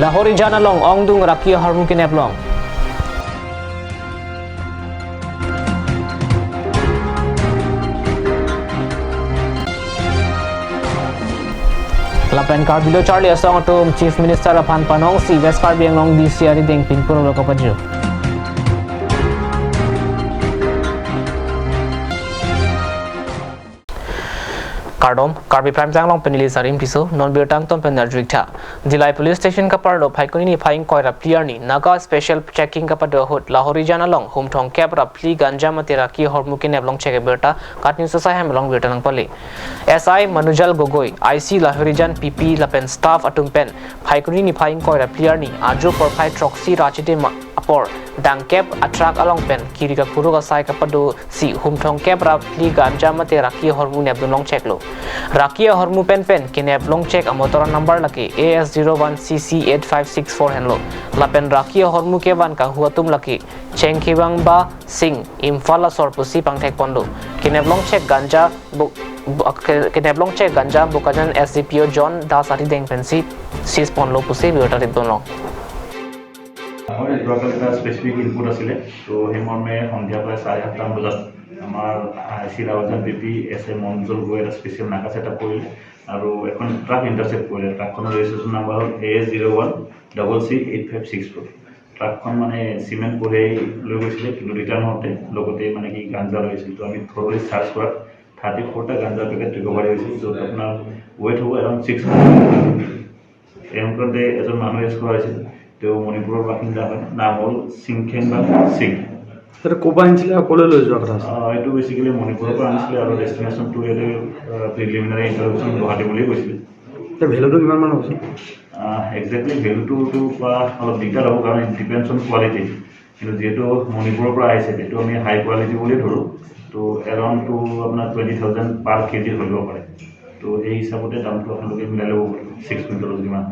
Lahori jana long ongdung rakia harmu kinep long. Lapan Karbi lo Charlie Assam atom Chief Minister Aphan Panong si West Karbi ang long DC ari deng pinpuro lo kapaju. Kardom Karbi Prime Jang long penili sarim piso non birtang tom pen narjikta Dilai Police Station ka parlo phaikuni ni phaing koi rapliar ni Naga Special Checking ka pado hot Lahori jana long hum thong kep rapli ganja matera ki hormuki ne long check berta katni so sai ham long birta nang pali SI Manujal Gogoi IC Lahori jan PP lapen staff atum pen phaikuni ni phaing koi rapliar ni ajo por phai troxy rachite apor dang kep atrak along pen kiri ka puru ka sai ka pado si hum thong kep rapli ganja matera ki hormu ne long check lo Rakia hormu pen kinep long check a motor number laki AS01CC8564 henlo lapen rakia hormu ke ban ka huatum laki chengkibang ba sing imfala sorpusi pangthek pondo kinep long check ganja bukajan SDPO John Dasari deng pensi 6 ponlo pusi biota ridonlo আমার একটা specific input আছিলে তো সেই মর্মে সন্ধিয়া প্রায় 7:30 বজাত আমার শিলাবাজার বিপি এস এ মঞ্জুল গৈ এটা স্পেচিয়েল নাকা সেটআপ কৰিলে আৰু এখন ট্ৰাক ইণ্টাৰচেপ্ট কৰিলে ট্ৰাকখনৰ ৰেজিষ্ট্ৰেশ্যন নাম্বাৰ হ'ল AS01CC8564 ট্ৰাকখন মানে সিমেন্ট কৰি লৈ গৈছিলে কিন্তু ৰিটাৰ্ণ হওঁতে লগতে মানে কি গাঞ্জা লৈছিল তো আমি থৰলি সাৰ্চ কৰাত 34টা গাঞ্জা পেকেট ৰিকভাৰী হৈছিল য'ত আপোনাৰ ৱেট হ'ব এৰাউণ্ড 6 এই অংকতে এজন মানুহ এৰেষ্ট কৰা হৈছিল তো মণিপুৰৰ বাসিন্দা হয় নাম হ'ল সিংখেংবা সিং এটা কোবা আনিছিলে কলৈ লৈ যোৱা কথা এইটো বেসিক্যালি মণিপুৰৰ পৰা আনিছিলে আৰু ডেষ্টিনেশ্যন টু এৰে প্ৰিলিমিনাৰী ইণ্টাৰভিউচন গুৱাহাটী বুলি কৈছিলে তে ভ্যালুটো কিমান মান হৈছে এক্স্যাক্টলি ভ্যালুটো অলপ দিগদাৰ হ'ব কাৰণ ডিপেণ্ডছ অন কোৱালিটি কিন্তু যেহেতু মণিপুৰৰ পৰা আহিছে সেইটো আমি হাই কোৱালিটি বুলি ধৰোঁ তো এৰাউণ্ড টু আপোনাৰ 20,000 পাৰ কেজি হৈ যাব পাৰে তো এই হিচাপতে দামটো আপোনালোকে মিলাই ল'ব পাৰিব 6 কুইণ্টলৰ যিমান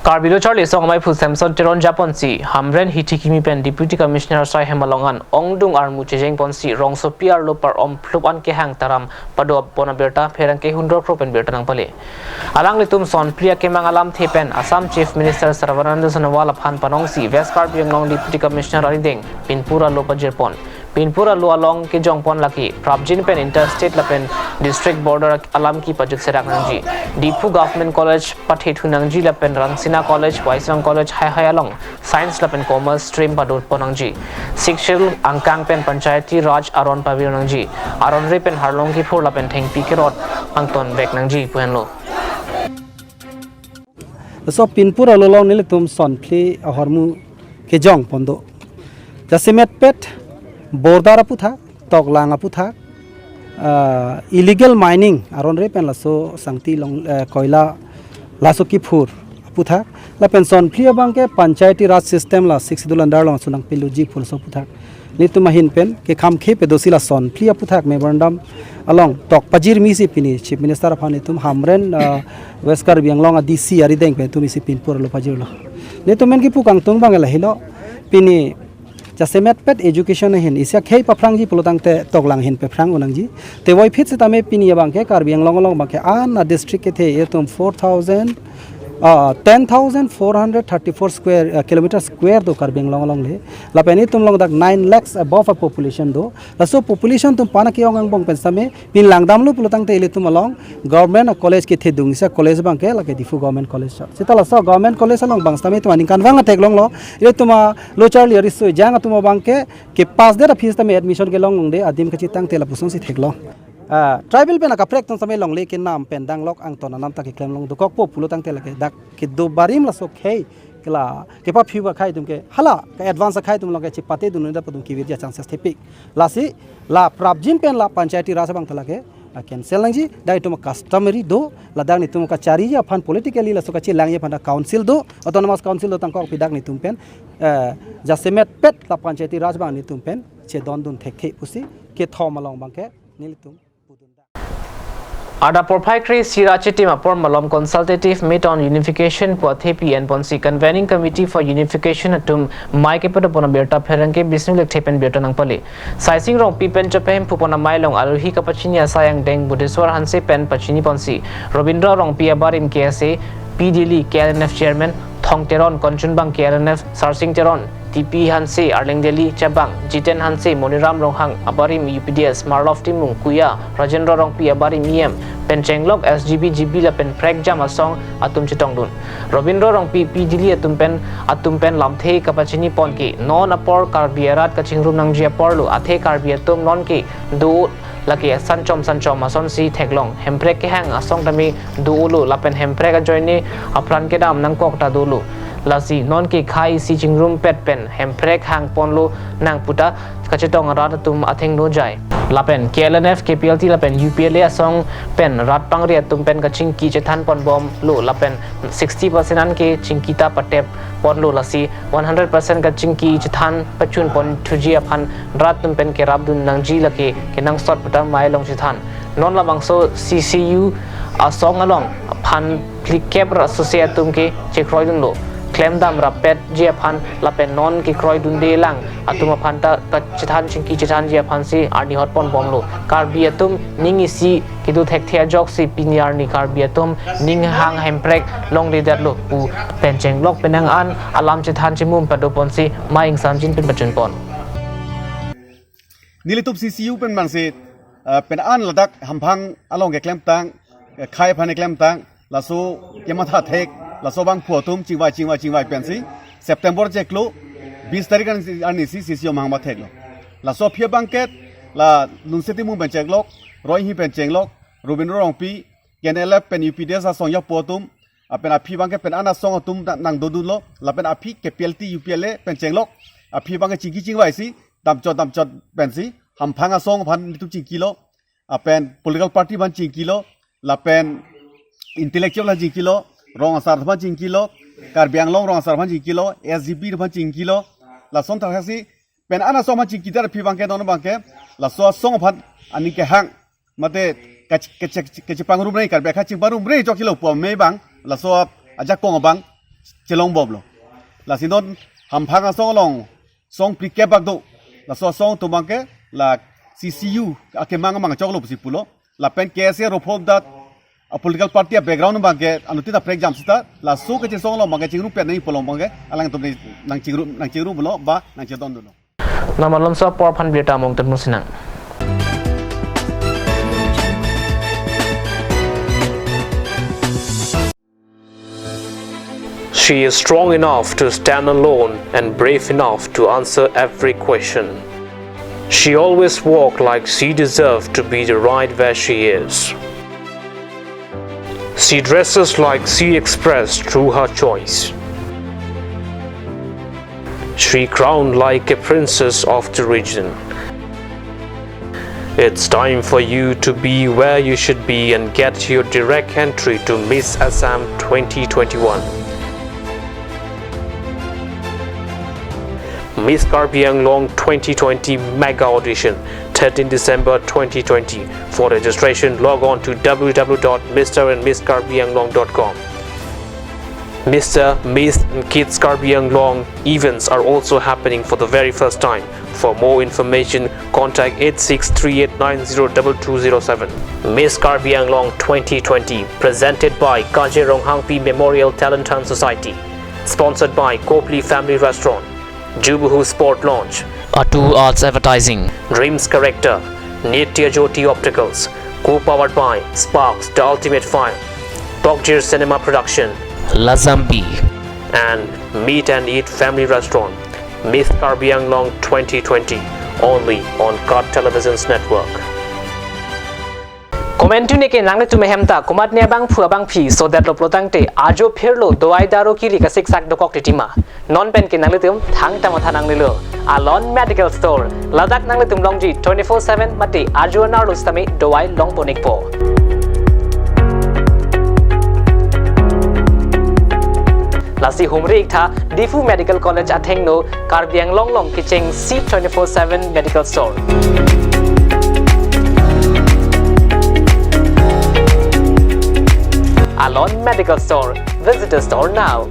Karbi lo Charlie song mai phul Samson Teron Japonsi Hamren Hitikimi pen Deputy Commissioner Sai Hemalongan Ongdung armu chejeng ponsi rong so PR lo par om flupan ke hang taram pado pona berta pherang ke 100 propen berta nang pale alang litum son plia ke mangalam thepen Assam Chief Minister Sarvananda Sonowal Aphan Panongsi West Karbi long Deputy Commissioner Arideng Pinpura lo pajirpon Pinpura lo along ke jongpon laki Prabjin pen interstate lapen district border alam ki pajut serak nangji Dipu Government College pathit hunangji lapen Rangsina College Waisang College hai along Science lapen Commerce stream padut ponangji Sikshil Angkang pen Panchayati Raj Aron Pavir nangji Aron re pen Harlong ki phur lapen Thengpi ke rot angton bek nangji puhenlo so Pinpura lo long nile tum son pli hormu ke jong pondo jasimet pet Bordar aputha toklang aputha illegal mining aron re pen laso sangti long koila laso ki phur aputha la pension free bangke panchayati raj system la 6 dulan dar long sunang piluji phul so putha ni tumahin pen ke kham khe pe dosila son free aputha memorandum along tok pajir mi si pini chief minister aphani tum hamren west karbi anglong DC ari deng pe tumi si Pinpura lo pajir lo ni tumen ki pukang tung bangela hilo pini Jasemet pet education hin isya khei paprang ji polotang te toklang hin pe prang unang ji te woi fit se tame pini bang ke Karbi long bang ke an district ke the etum 10,434 square kilometer square do Karbi long le la peni tum long dak 9 lakhs above a population do la so population tum pana ki ong bang pen same pin langdam lu polotang te ile tum along government college ke the dung sa college bang ke la ke difu government college sa sitala so government college along bang same tum aning kan wang tek long lo ile tuma lo charli ri so jang tum bang ke pass de fees tame admission ke long de adim ka chitang te la puson si thek lo tribal pen ka prek ton same long le ke nam pen dang lok ang ton nam ta ke klem long do kok po pulo tang te la ke dak ke do barim la so khei kala ke pa phiwa khai tum ke hala ka advance khai tum long ke chipate dun da padum ki virja chances thepik la si la prabjin pen la panchayati raj bang thala ke cancel lang ji dai tum customary do la dang ni tum ka chari ja fan politically la so ka chi lang ye fan council do autonomous council do tang kok pidak ni tum pen jasemet pet la panchayati raj bang ni tum pen che don dun thekhe pusi ke thom along bang ke nil tum Ada proprietary Sirachi team upon Malom consultative meet on unification for TP and Ponsi convening committee for unification atum Mike Pet upon a Berta Peranke business tapen Bertanang Pali. Sizing wrong Pipen Japan Pupona Milong Aluhi Kapachini Sayang Deng Budiswar Hanse Pen Pachini Ponsi. Robindra wrong Pia Barim KSA PDL KLNF Chairman Thong Teron Konchunbang KLNF Sarsing Teron TP Hanse Arling Delhi Chabang Jiten Hanse Moniram Ronghang Abarim UPDS Marlof Timung Kuya Rajendra Rongpi Abarim EM Penchenglok SGB GB la pen prek jam asong atum chitong dun Robindro Rongpi PDL atumpen lamthe kapachini ponki non apor Karbierat kachingrum nang jia porlu athe Karbietum non ki do laki sanchom ason si theklong hemprek ke hang asong tami duulu lapen hemprek a joini apran ke dam nang kok ta dulu lasi non ki khai si chingrum pet pen hemprek hang ponlu nang puta kachetong rat tum atheng no jai lapen KLNF KPLT lapen UPLA asong pen rat pangri tum pen kaching ki chethan pon bom lu lapen 60% an ke chingkita patep pon lu lasi 100% kaching ki chethan pachun pon thuji aphan rat tum pen ke rabdun nang ji lake ke nang sot puta mai long chethan non la bangso CCU asong along phan klikep associate tum ke chekroi dun lo claim dam rapet jia phan lapen non ki kroi dun de lang atuma phanta kachithan chingki chithan jia phan si arni hot pon bom lo Karbi atum ningi si kidu thek thia jok si pinyar ni Karbi atum ning hang hemprek long le dat lo u pencheng lok penang an alam chithan chimum padopon si maing samjin pen pachun pon nilitup CCU pen man se pen an ladak hamphang along ke claim tang khai phan claim tang laso kematha thek laso bang photum chingwai pensi September jeklo 20 tarik ani si CCU mangma theklo laso phia bangket la lunseti mu bencheklok roi hi penchenglok Robindro Rongpi KNLF pen UPDS asong ya potum apen aphi bangke pen ana song tum nang dodulo lapen aphi KPLT UPLA penchenglok aphi bangke chingwai si damchot pensi hamphanga song phan litu chingkilo apen political party ban chingkilo lapen intellectual la chingkilo rong asar bhan chingkilo Karbi Anglong rong asar bhan chingkilo SGB bhan chingkilo la som thasi pen ana som bhan chingkita phi bangke don bangke la so song bhan ani ke hang mate ke pangrum nei Karbi kha chingbarum rei jokilo pom me bang la so aja kong bang chelong boblo la sinon hamphanga song long song prike bagdo la so song to bangke la CCU ake mang choklo pulo la pen kese ropom dat a political party background bangke anuti da prek jam sita la so ke song lo mangke chingru pen nei polong bangke alang to nang chingru bulo ba nang chedon dulo namalom so por phan beta mong tan musinang She is strong enough to stand alone and brave enough to answer every question. She always walked like she deserved to be right where she is. She dresses like she expressed through her choice. She crowned like a princess of the region. It's time for you to be where you should be and get your direct entry to Miss Assam 2021. Miss Karbi Anglong 2020 Mega Audition, 13 December 2020. For registration, log on to www.mrandmisskarbianglong.com. Mr., Miss and Kids Karbi Anglong events are also happening for the very first time. For more information, contact 8638902207. Miss Karbi Anglong 2020, presented by Kajirong Hangpi Memorial Talent Hunt Society. Sponsored by Copley Family Restaurant. Jubuhu Sport Launch, Atu Arts Advertising, Dreams Corrector, Nitya Jyoti Opticals, co-powered by Sparks The Ultimate Fire, Bokjir Cinema Production, Lazambi, and Meet and Eat Family Restaurant. Miss Karbi Anglong 2020, only on Kart Television's network. Comment tu ne ke nang le tu mehem ta komat ne bang phua bang phi so that lo plotang te ajo phirlo doi daro ki lika sik sak dokok titima non pen ke nang le tum thang ta matha nang le lo Alon Medical Store ladak nang le tum longji 24/7 mate ajo na lo stame doi long bonik po lasi humre ikha Difu Medical College atheng no Karbi Anglong long kicheng C 24/7 Medical Store. Salon Medical Store. Visit the store now.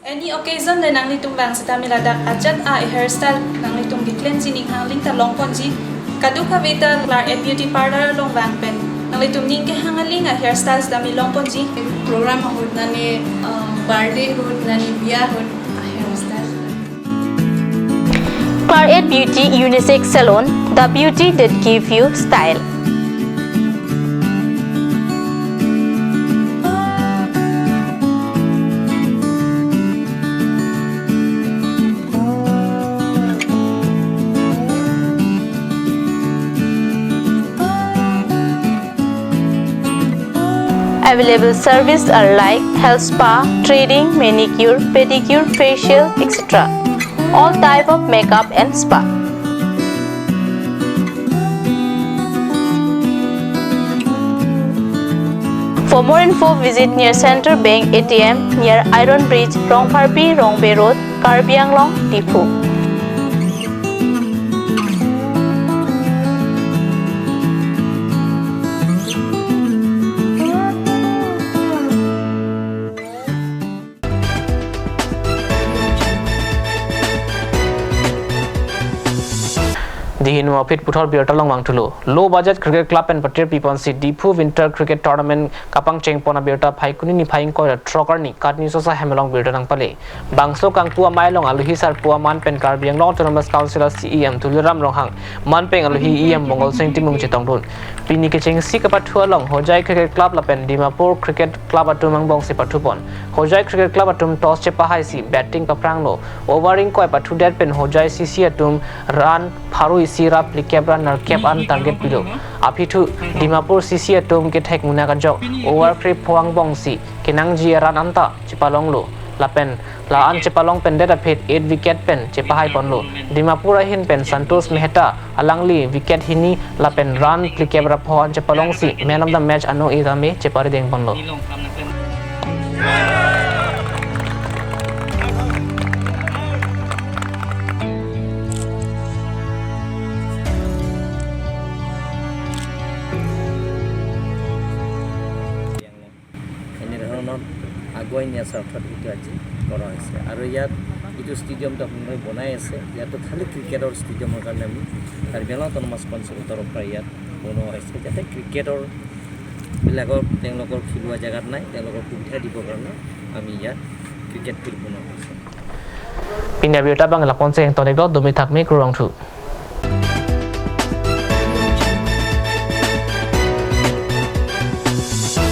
Any occasion le nang litung bang sa tamiladak ajat a hairstyle nang litung di cleansing hang ling ta long ponji Kaduka Vita Clark at Beauty Parlor Long Wang Pen. Nang litumning ke hangaling hairstyles dami long ponji. Program hood nani birthday hood nani biya hood hairstyle. Karbi Beauty Unisex Salon, the beauty that gives you style. Available services are like health spa, threading, manicure, pedicure, facial, etc. All type of makeup and spa. For more info, visit near Central Bank ATM near Iron Bridge, Rongparpi, Rongbei Road, Karbi Anglong, Difu. Dihin Mopit Puthor Biota Longwang Tulu. Low budget cricket club and Patir Pipon City Dipu Winter Cricket Tournament Kapang Cheng Pona Biota Paikuni ni Paing Ko Trokarni Katni Sosa Hemelong Biota Nang Pale. Bangso Kang Pua Mailong Aluhi Sar Pua Man Pen Karbi Long Autonomous Council CEM Tuluram Longhang Man Peng Aluhi EM Mongol Sing Timung Chitong Dun. Pini Kiching Sikapatua Long Hojai Cricket Club Lapen Dimapur Cricket Club Atumang Bong Sipatupon. Hojai Cricket Club Atum Toss Chepahai Si Batting Papranglo. Overing Koi Patu Dead Pen Hojai CC Atum Run Paru Sirap Likebra Narkep an target below. Apitu Dimapur CC Atum get hek munakajok. Overcrip Puang Bongsi. Kinangji Ran Anta Chipalonglo. Lapen La An Chipalong Pen Data Pit 8 wicket pen Chipahai Ponlo. Dimapura Hin Pen Santos Mehta Alangli wicket Hini Lapen Run Likebra Puan Chipalong Si Man of the match Ano Idame Chipari Deng Ponlo. আগুৱাই নিয়া স্বাৰ্থত এইটো আজি কৰা হৈছে আৰু ইয়াত এইটো ষ্টেডিয়ামটো আপোনালোকে বনাই আছে ইয়াতো খালি ক্ৰিকেটৰ ষ্টেডিয়ামৰ কাৰণে আমি কাৰ্বি আংলং অট'নমাছ কাউন্সিলৰ তৰফৰ পৰা ইয়াত বনোৱা হৈছে যাতে ক্ৰিকেটৰ বিলাকৰ তেওঁলোকৰ খেলুৱা জেগাত নাই তেওঁলোকৰ সুবিধা দিবৰ কাৰণে আমি ইয়াত ক্ৰিকেট ফিল্ড বনোৱা হৈছে Pindah biota bang lakon seng tonek dot domi takmi kurang tu.